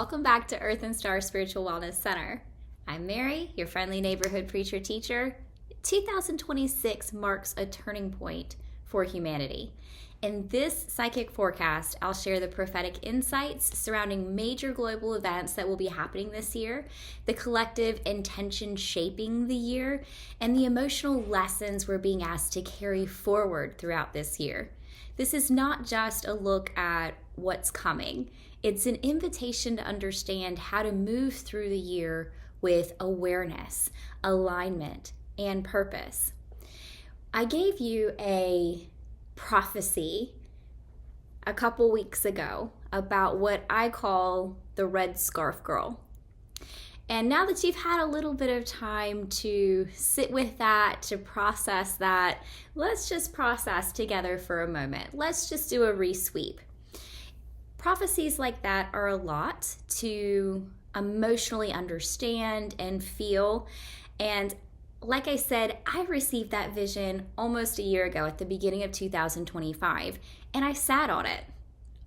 welcome back to Earth and Star Spiritual Wellness Center. I'm Mary, your friendly neighborhood preacher teacher. 2026 marks a turning point for humanity. In this psychic forecast, I'll share the prophetic insights surrounding major global events that will be happening this year, the collective intention shaping the year, and the emotional lessons we're being asked to carry forward throughout this year. This is not just a look at what's coming. It's an invitation to understand how to move through the year with awareness, alignment, and purpose. I gave you a prophecy a couple weeks ago about what I call the red scarf girl. And now that you've had a little bit of time to sit with that, to process that, let's just process together for a moment. Let's just do a resweep. Prophecies like that are a lot to emotionally understand and feel. And like I said, I received that vision almost a year ago at the beginning of 2025, and I sat on it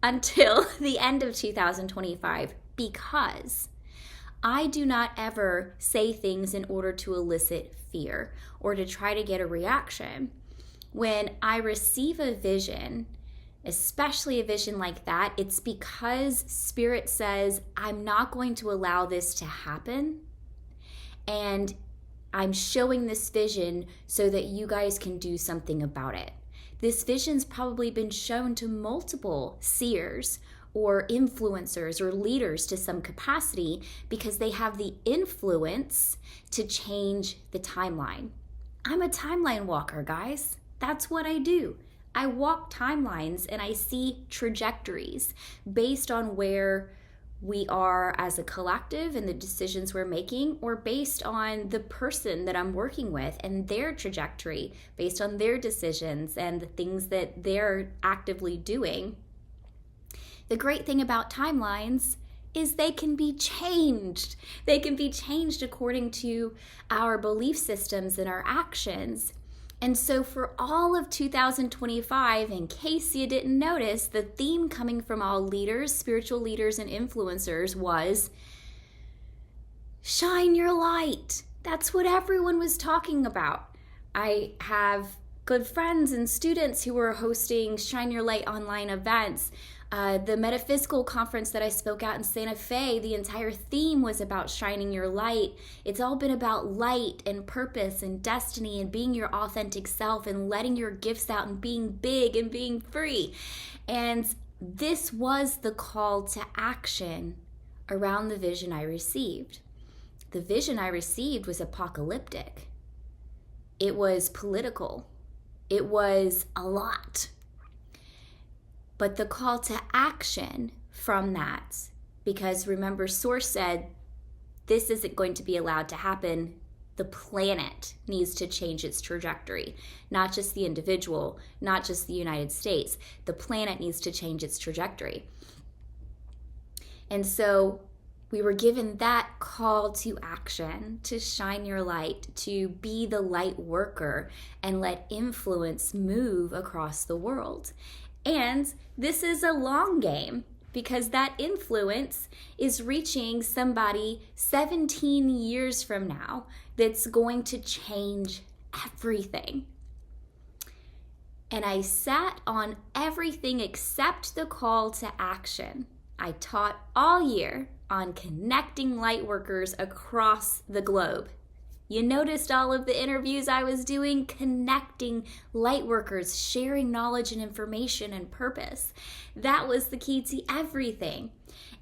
until the end of 2025 because I do not ever say things in order to elicit fear or to try to get a reaction. When I receive a vision, especially a vision like that, it's because Spirit says, I'm not going to allow this to happen. And I'm showing this vision so that you guys can do something about it. This vision's probably been shown to multiple seers or influencers or leaders to some capacity because they have the influence to change the timeline. I'm a timeline walker, guys. That's what I do. I walk timelines and I see trajectories based on where we are as a collective and the decisions we're making, or based on the person that I'm working with and their trajectory, based on their decisions and the things that they're actively doing. The great thing about timelines is they can be changed. They can be changed according to our belief systems and our actions. And so for all of 2025, in case you didn't notice, the theme coming from all leaders, spiritual leaders, and influencers was shine your light. That's what everyone was talking about. I have good friends and students who were hosting Shine Your Light online events. The metaphysical conference that I spoke at in Santa Fe, the entire theme was about shining your light. It's all been about light and purpose and destiny and being your authentic self and letting your gifts out and being big and being free. And this was the call to action around the vision I received. The vision I received was apocalyptic. It was political. It was a lot. But the call to action from that, because remember, Source said, this isn't going to be allowed to happen. The planet needs to change its trajectory, not just the individual, not just the United States. The planet needs to change its trajectory. And so we were given that call to action, to shine your light, to be the light worker and let influence move across the world. And this is a long game because that influence is reaching somebody 17 years from now that's going to change everything. And I sat on everything except the call to action. I taught all year on connecting light workers across the globe. You noticed all of the interviews I was doing, connecting light workers, sharing knowledge and information and purpose. That was the key to everything.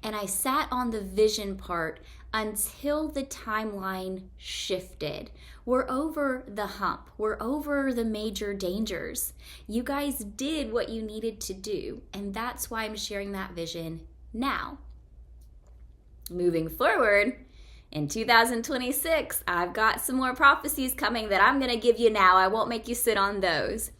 And I sat on the vision part until the timeline shifted. We're over the hump. We're over the major dangers. You guys did what you needed to do, and that's why I'm sharing that vision now. Moving forward, in 2026, I've got some more prophecies coming that I'm going to give you now. I won't make you sit on those.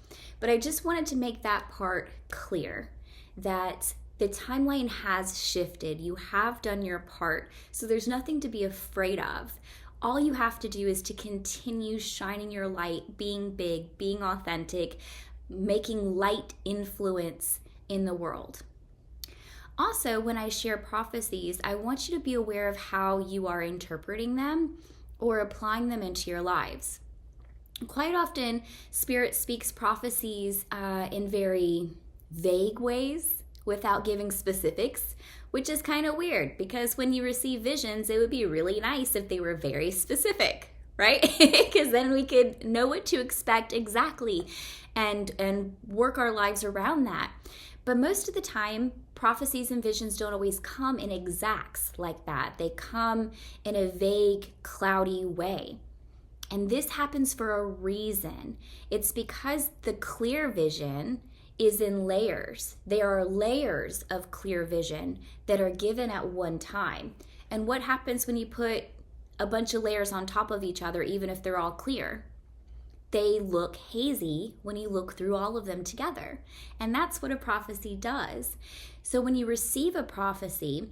But I just wanted to make that part clear, that the timeline has shifted. You have done your part, so there's nothing to be afraid of. All you have to do is to continue shining your light, being big, being authentic, making light influence in the world. Also, when I share prophecies, I want you to be aware of how you are interpreting them or applying them into your lives. Quite often, Spirit speaks prophecies in very vague ways without giving specifics, which is kind of weird because when you receive visions, it would be really nice if they were very specific, right? Because then we could know what to expect exactly and work our lives around that. But most of the time, prophecies and visions don't always come in exacts like that. They come in a vague, cloudy way. And this happens for a reason. It's because the clear vision is in layers. There are layers of clear vision that are given at one time. And what happens when you put a bunch of layers on top of each other, even if they're all clear? They look hazy when you look through all of them together. And that's what a prophecy does. So when you receive a prophecy,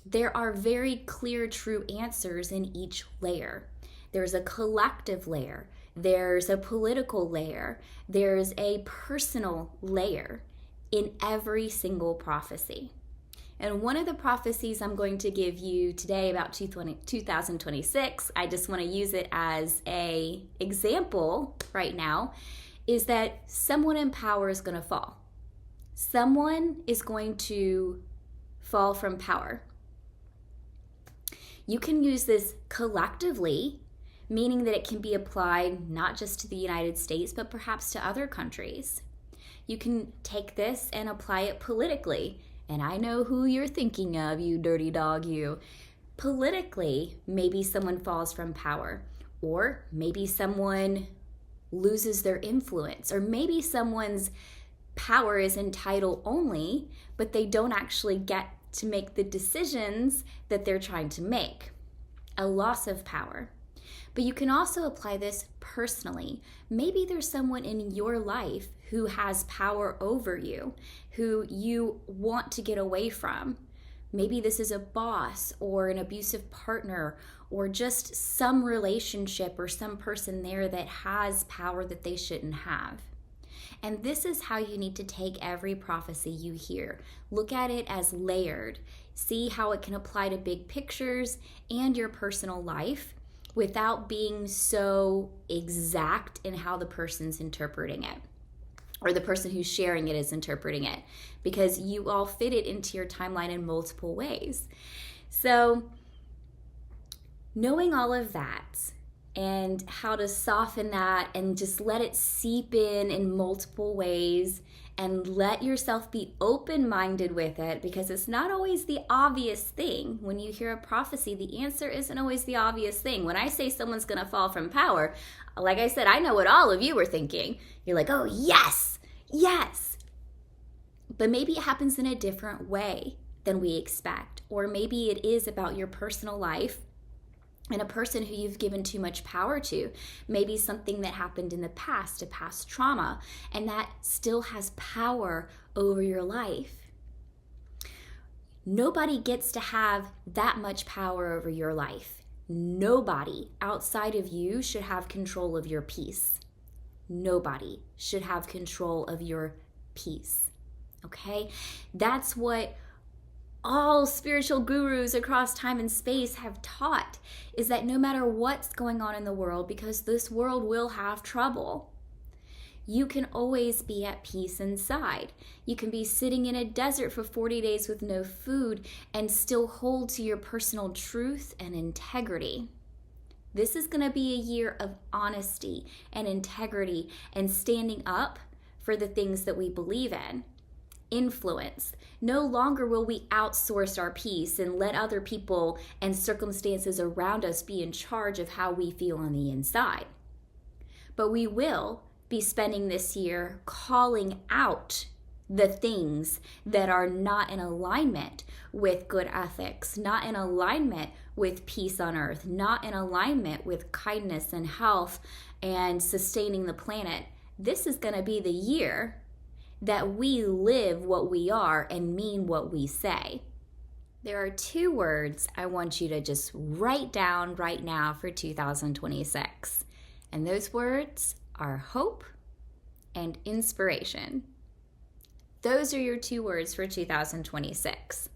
there are very clear, true answers in each layer. There's a collective layer. There's a political layer. There's a personal layer in every single prophecy. And one of the prophecies I'm going to give you today about 2026, I just want to use it as an example right now, is that someone in power is going to fall. Someone is going to fall from power. You can use this collectively, meaning that it can be applied not just to the United States, but perhaps to other countries. You can take this and apply it politically. And I know who you're thinking of, you dirty dog, you. Politically, maybe someone falls from power, or maybe someone loses their influence, or maybe someone's power is in title only, but they don't actually get to make the decisions that they're trying to make. A loss of power. But you can also apply this personally. Maybe there's someone in your life who has power over you, who you want to get away from. Maybe this is a boss or an abusive partner or just some relationship or some person there that has power that they shouldn't have. And this is how you need to take every prophecy you hear. Look at it as layered. See how it can apply to big pictures and your personal life, without being so exact in how the person's interpreting it, or the person who's sharing it is interpreting it, because you all fit it into your timeline in multiple ways. So knowing all of that and how to soften that and just let it seep in multiple ways, and let yourself be open-minded with it, because it's not always the obvious thing. When you hear a prophecy, the answer isn't always the obvious thing. When I say someone's going to fall from power, like I said, I know what all of you were thinking. You're like, oh, yes, yes. But maybe it happens in a different way than we expect. Or maybe it is about your personal life and a person who you've given too much power to. Maybe something that happened in the past, a past trauma, and that still has power over your life. Nobody gets to have that much power over your life. Nobody outside of you should have control of your peace. Nobody should have control of your peace. Okay? That's what all spiritual gurus across time and space have taught, is that no matter what's going on in the world, because this world will have trouble, you can always be at peace inside. You can be sitting in a desert for 40 days with no food and still hold to your personal truth and integrity. This is going to be a year of honesty and integrity and standing up for the things that we believe in. Influence. No longer will we outsource our peace and let other people and circumstances around us be in charge of how we feel on the inside. But we will be spending this year calling out the things that are not in alignment with good ethics, not in alignment with peace on earth, not in alignment with kindness and health and sustaining the planet. This is going to be the year that we live what we are and mean what we say. There are 2 words I want you to just write down right now for 2026. And those words are hope and inspiration. Those are your 2 words for 2026.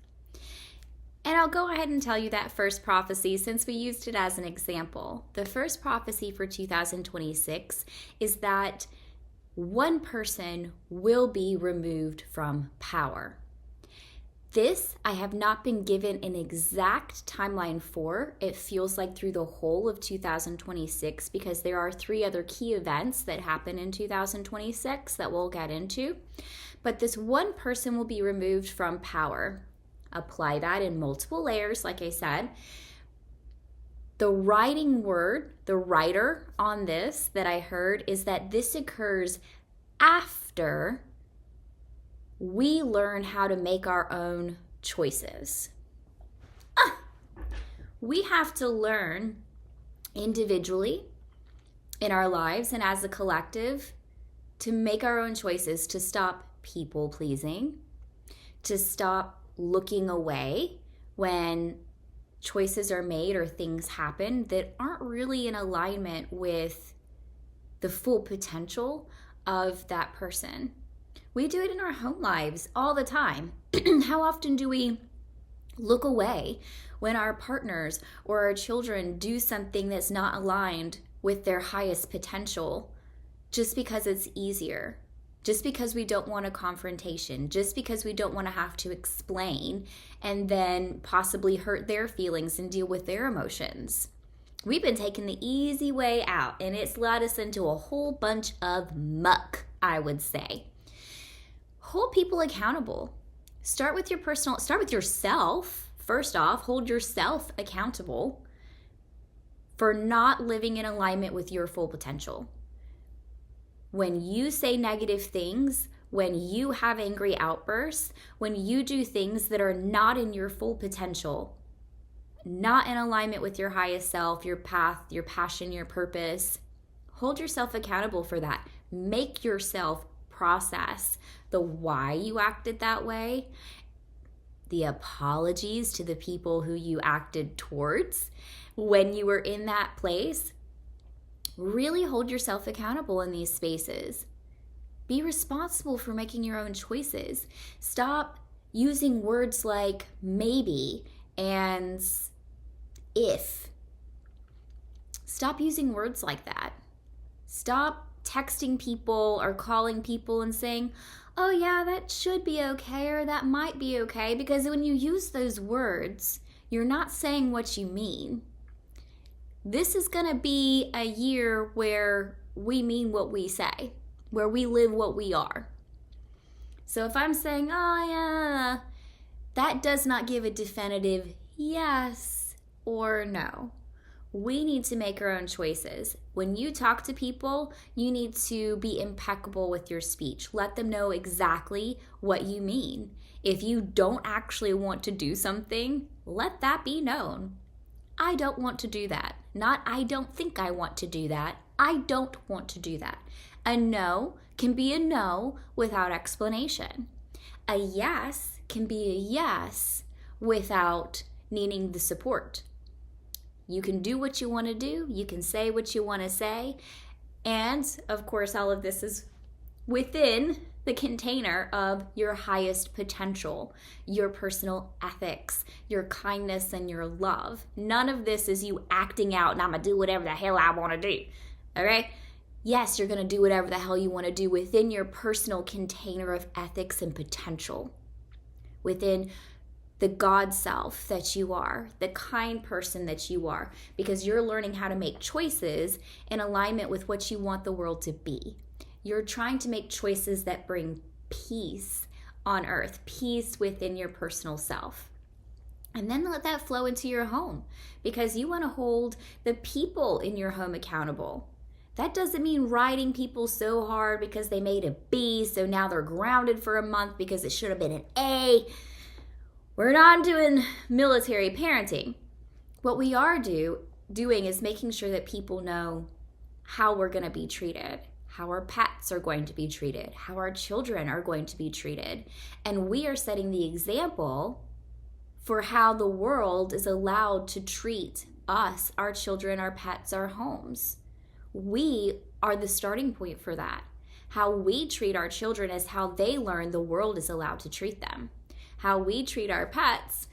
And I'll go ahead and tell you that first prophecy since we used it as an example. The first prophecy for 2026 is that one person will be removed from power. This I have not been given an exact timeline for. It feels like through the whole of 2026 because there are 3 other key events that happen in 2026 that we'll get into. But this one person will be removed from power. Apply that in multiple layers, like I said. The writer on this that I heard is that this occurs after we learn how to make our own choices. We have to learn individually in our lives and as a collective to make our own choices, to stop people pleasing, to stop looking away when choices are made or things happen that aren't really in alignment with the full potential of that person. We do it in our home lives all the time. How often do we look away when our partners or our children do something that's not aligned with their highest potential just because it's easier, just because we don't want a confrontation, just because we don't want to have to explain and then possibly hurt their feelings and deal with their emotions? We've been taking the easy way out, and it's led us into a whole bunch of muck, I would say. Hold people accountable. Start with yourself. First off, hold yourself accountable for not living in alignment with your full potential. When you say negative things, when you have angry outbursts, when you do things that are not in your full potential, not in alignment with your highest self, your path, your passion, your purpose, hold yourself accountable for that. Make yourself process the why you acted that way, the apologies to the people who you acted towards when you were in that place. Really hold yourself accountable in these spaces. Be responsible for making your own choices. Stop using words like maybe and if. Stop using words like that. Stop texting people or calling people and saying, oh yeah, that should be okay or that might be okay, because when you use those words, you're not saying what you mean. This is going to be a year where we mean what we say, where we live what we are. So if I'm saying, oh yeah, that does not give a definitive yes or no. We need to make our own choices. When you talk to people, you need to be impeccable with your speech. Let them know exactly what you mean. If you don't actually want to do something, let that be known. I don't want to do that. Not I don't think I want to do that. I don't want to do that. A no can be a no without explanation. A yes can be a yes without needing the support. You can do what you want to do. You can say what you want to say. And of course, all of this is within the container of your highest potential, your personal ethics, your kindness, and your love. None of this is you acting out and I'm going to do whatever the hell I want to do. Okay? Yes, you're going to do whatever the hell you want to do within your personal container of ethics and potential. Within the God self that you are, the kind person that you are, because you're learning how to make choices in alignment with what you want the world to be. You're trying to make choices that bring peace on earth, peace within your personal self. And then let that flow into your home, because you want to hold the people in your home accountable. That doesn't mean riding people so hard because they made a B, so now they're grounded for a month because it should have been an A. We're not doing military parenting. What we are doing is making sure that people know how we're going to be treated, how our pets are going to be treated, how our children are going to be treated. And we are setting the example for how the world is allowed to treat us, our children, our pets, our homes. We are the starting point for that. How we treat our children is how they learn the world is allowed to treat them. How we treat our pets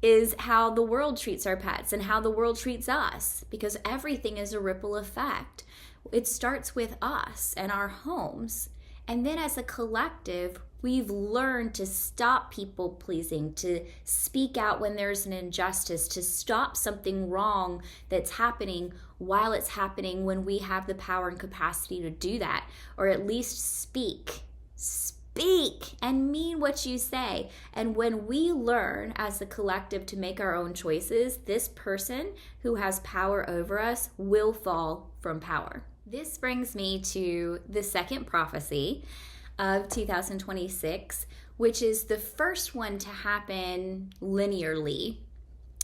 is how the world treats our pets and how the world treats us, because everything is a ripple effect. It starts with us and our homes. And then as a collective, we've learned to stop people pleasing, to speak out when there's an injustice, to stop something wrong that's happening while it's happening, when we have the power and capacity to do that, or at least speak and mean what you say. And when we learn as a collective to make our own choices, this person who has power over us will fall from power. This brings me to the second prophecy of 2026, which is the first one to happen linearly,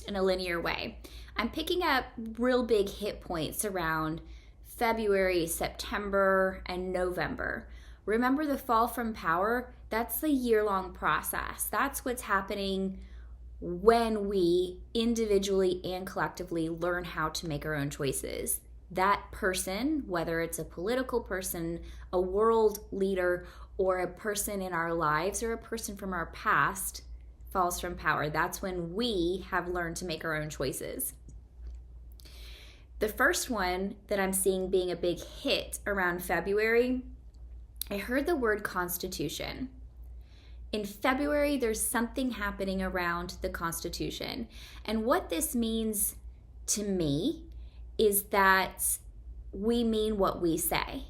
in a linear way. I'm picking up real big hit points around February, September, and November. Remember, the fall from power, that's the year-long process. That's what's happening when we individually and collectively learn how to make our own choices. That person, whether it's a political person, a world leader, or a person in our lives, or a person from our past, falls from power. That's when we have learned to make our own choices. The first one that I'm seeing being a big hit around February, I heard the word Constitution. In February, there's something happening around the Constitution. And what this means to me is that we mean what we say.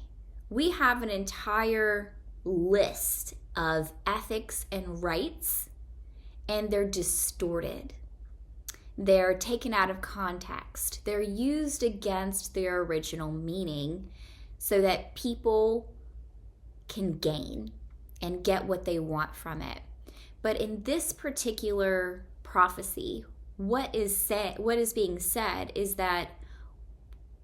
We have an entire list of ethics and rights, and they're distorted. They're taken out of context. They're used against their original meaning so that people can gain and get what they want from it. But in this particular prophecy, what is being said is that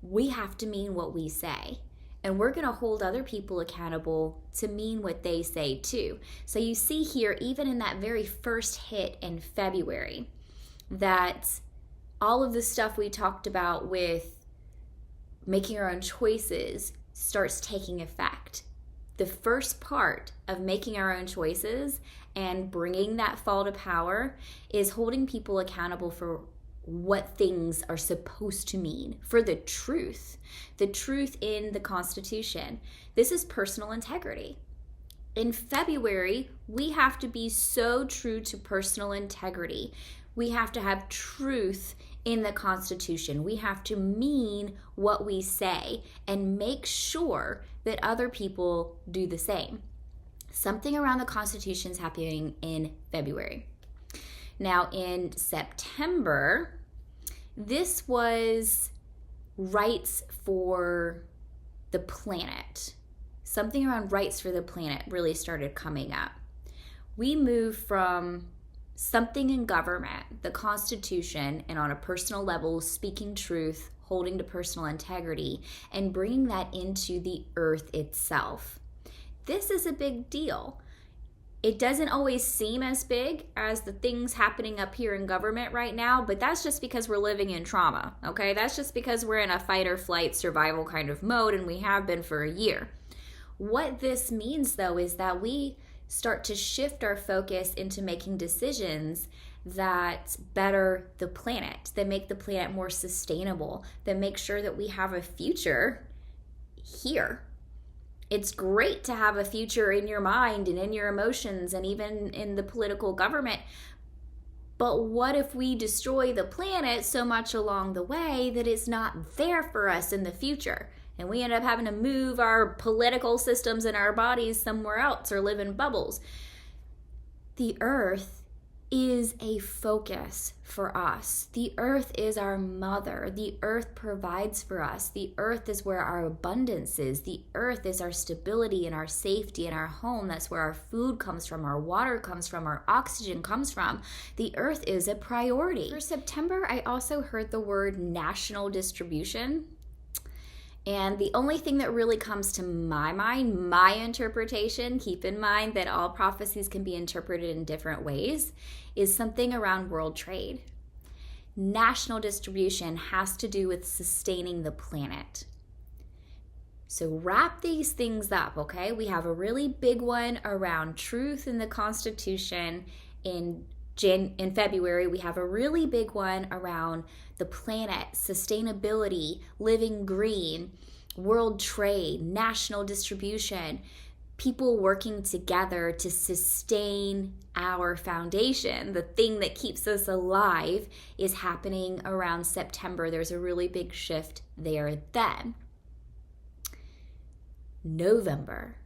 we have to mean what we say, and we're going to hold other people accountable to mean what they say too. So you see here, even in that very first hit in February, that all of the stuff we talked about with making our own choices starts taking effect. The first part of making our own choices and bringing that fall to power is holding people accountable for what things are supposed to mean, for the truth in the Constitution. This is personal integrity. In February, we have to be so true to personal integrity. We have to have truth in the Constitution. We have to mean what we say and make sure that other people do the same. Something around the Constitution is happening in February. Now, in September, this was rights for the planet. Something around rights for the planet really started coming up. We moved from something in government, the Constitution, and on a personal level, speaking truth, holding to personal integrity, and bringing that into the earth itself. This is a big deal. It doesn't always seem as big as the things happening up here in government right now, but that's just because we're living in trauma, okay? That's just because we're in a fight or flight survival kind of mode, and we have been for a year. What this means, though, is that we start to shift our focus into making decisions that better the planet, that make the planet more sustainable, that make sure that we have a future here. It's great to have a future in your mind and in your emotions and even in the political government. But what if we destroy the planet so much along the way that it's not there for us in the future? And we end up having to move our political systems and our bodies somewhere else or live in bubbles. The earth is a focus for us. The earth is our mother. The earth provides for us. The earth is where our abundance is. The earth is our stability and our safety and our home. That's where our food comes from, our water comes from, our oxygen comes from. The earth is a priority. For September, I also heard the word national distribution. And the only thing that really comes to my mind, my interpretation, keep in mind that all prophecies can be interpreted in different ways, is something around world trade. National distribution has to do with sustaining the planet. So wrap these things up, okay? We have a really big one around truth in the Constitution, in In February, we have a really big one around the planet, sustainability, living green, world trade, national distribution, people working together to sustain our foundation. The thing that keeps us alive is happening around September. There's a really big shift there then. November.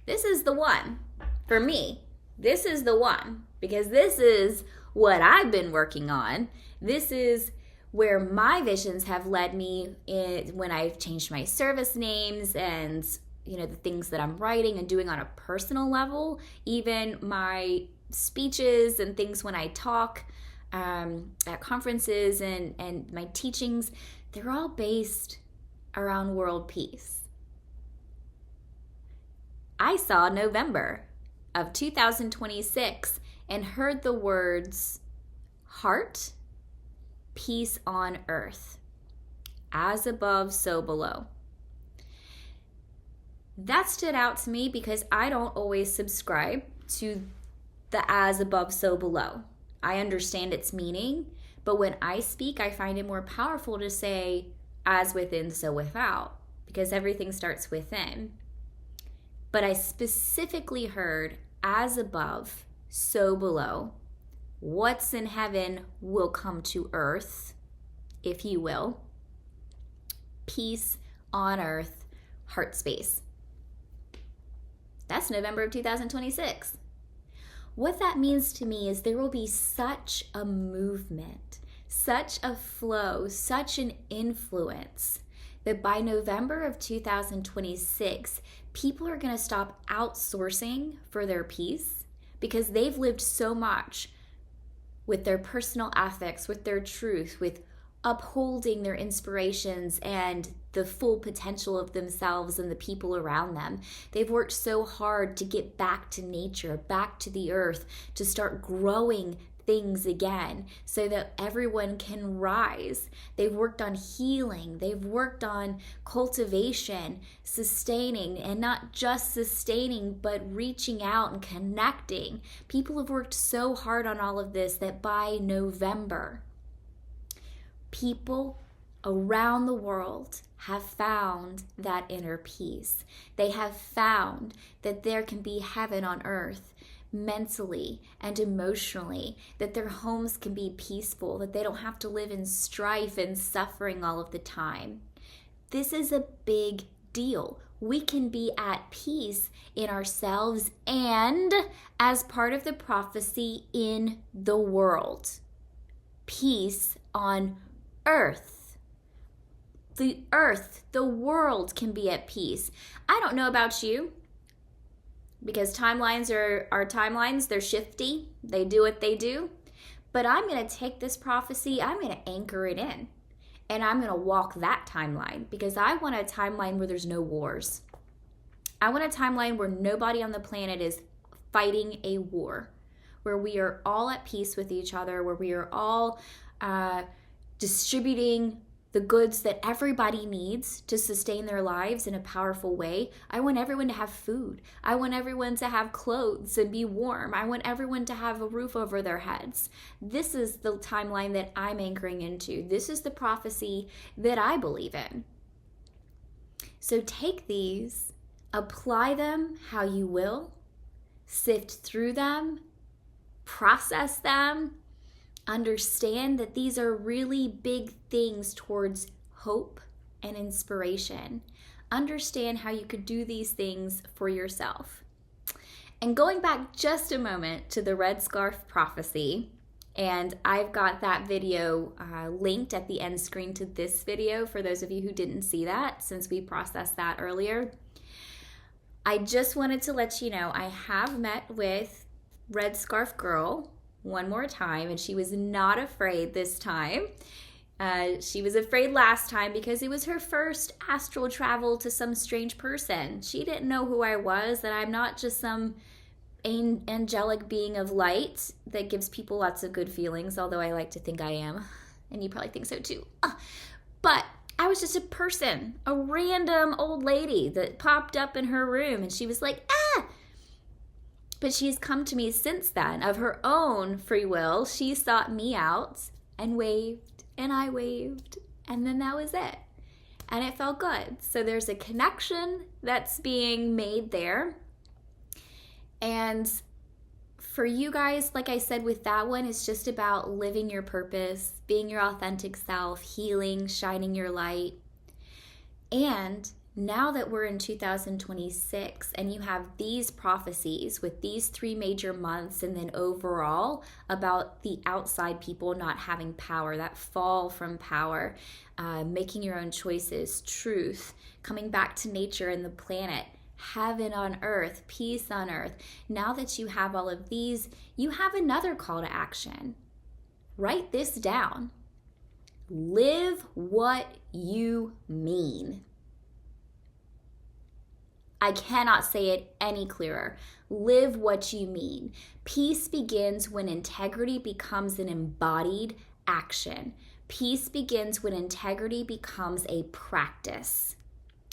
This is the one for me. This is the one because this is what I've been working on. This is where my visions have led me when I've changed my service names and the things that I'm writing and doing on a personal level, even my speeches and things when I talk at conferences and my teachings, they're all based around world peace. I saw November of 2026 and heard the words heart, peace on earth, as above, so below. That stood out to me because I don't always subscribe to the as above, so below. I understand its meaning, but when I speak, I find it more powerful to say as within, so without, because everything starts within. But I specifically heard as above, so below. What's in heaven will come to earth, if you will. Peace on earth, heart space. That's November of 2026. What that means to me is there will be such a movement, such a flow, such an influence that by November of 2026, people are going to stop outsourcing for their peace because they've lived so much with their personal ethics, with their truth, with upholding their inspirations and the full potential of themselves and the people around them. They've worked so hard to get back to nature, back to the earth, to start growing things again so that everyone can rise. They've worked on healing. They've worked on cultivation, sustaining, and not just sustaining, but reaching out and connecting. People have worked so hard on all of this that by November, people around the world have found that inner peace. They have found that there can be heaven on earth mentally and emotionally, that their homes can be peaceful, that they don't have to live in strife and suffering all of the time. This is a big deal. We can be at peace in ourselves and as part of the prophecy in the world. Peace on earth. The earth, the world can be at peace. I don't know about you, because timelines are timelines. They're shifty. They do what they do. But I'm going to take this prophecy, I'm going to anchor it in. And I'm going to walk that timeline because I want a timeline where there's no wars. I want a timeline where nobody on the planet is fighting a war, where we are all at peace with each other, where we are all distributing the goods that everybody needs to sustain their lives in a powerful way. I want everyone to have food. I want everyone to have clothes and be warm. I want everyone to have a roof over their heads. This is the timeline that I'm anchoring into. This is the prophecy that I believe in. So take these, apply them how you will, sift through them, process them, understand that these are really big things towards hope and inspiration. Understand how you could do these things for yourself. And going back just a moment to the red scarf prophecy, and I've got that video linked at the end screen to this video for those of you who didn't see that, since we processed that earlier. I just wanted to let you know I have met with Red Scarf Girl one more time, and she was not afraid this time. She was afraid last time because it was her first astral travel to some strange person. She didn't know who I was, that I'm not just some angelic being of light that gives people lots of good feelings, although I like to think I am, and you probably think so too. But I was just a person, a random old lady that popped up in her room, and she was like, But she's come to me since then of her own free will. She sought me out and waved, and I waved, and then that was it. And it felt good. So there's a connection that's being made there. And for you guys, like I said with that one, it's just about living your purpose, being your authentic self, healing, shining your light. And now that we're in 2026 and you have these prophecies with these 3 major months, and then overall about the outside people not having power, that fall from power, making your own choices, truth, coming back to nature and the planet, heaven on earth, peace on earth. Now that you have all of these, you have another call to action. Write this down. Live what you mean. I cannot say it any clearer. Live what you mean. Peace begins when integrity becomes an embodied action. Peace begins when integrity becomes a practice.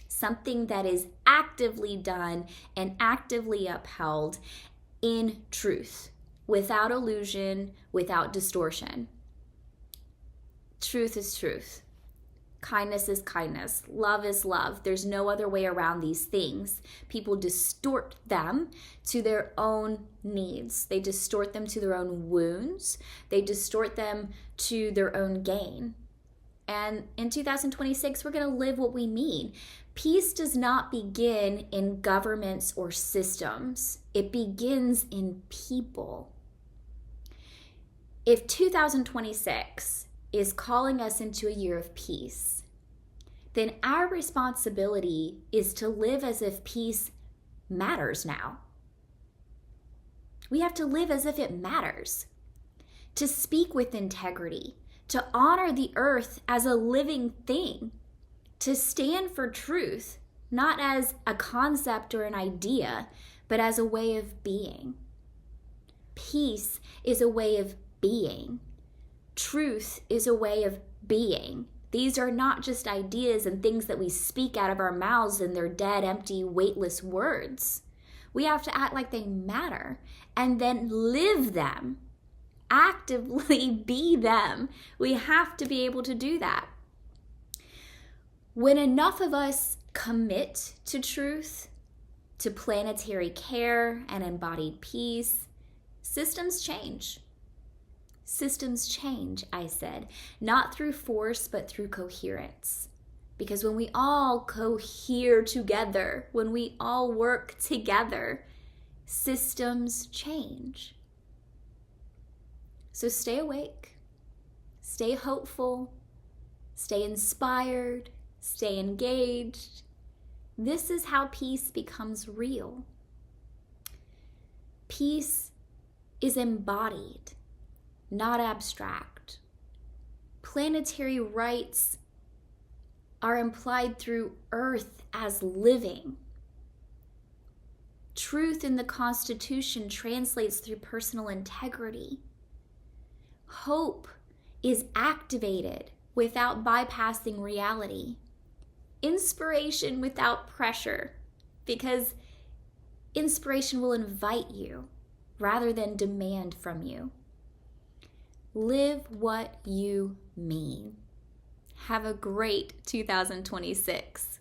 Something that is actively done and actively upheld in truth, without illusion, without distortion. Truth is truth. Kindness is kindness. Love is love. There's no other way around these things. People distort them to their own needs. They distort them to their own wounds. They distort them to their own gain. And in 2026, we're going to live what we mean. Peace does not begin in governments or systems. It begins in people. If 2026 is calling us into a year of peace, then our responsibility is to live as if peace matters now. We have to live as if it matters, to speak with integrity, to honor the earth as a living thing, to stand for truth, not as a concept or an idea, but as a way of being. Peace is a way of being. Truth is a way of being. These are not just ideas and things that we speak out of our mouths and they're dead, empty, weightless words. We have to act like they matter and then live them. Actively be them. We have to be able to do that. When enough of us commit to truth, to planetary care and embodied peace, systems change. Systems change, I said, not through force, but through coherence. Because when we all cohere together, when we all work together, systems change. So stay awake, stay hopeful, stay inspired, stay engaged. This is how peace becomes real. Peace is embodied, not abstract. Planetary rights are implied through Earth as living. Truth in the Constitution translates through personal integrity. Hope is activated without bypassing reality. Inspiration without pressure, because inspiration will invite you rather than demand from you. Live what you mean. Have a great 2026.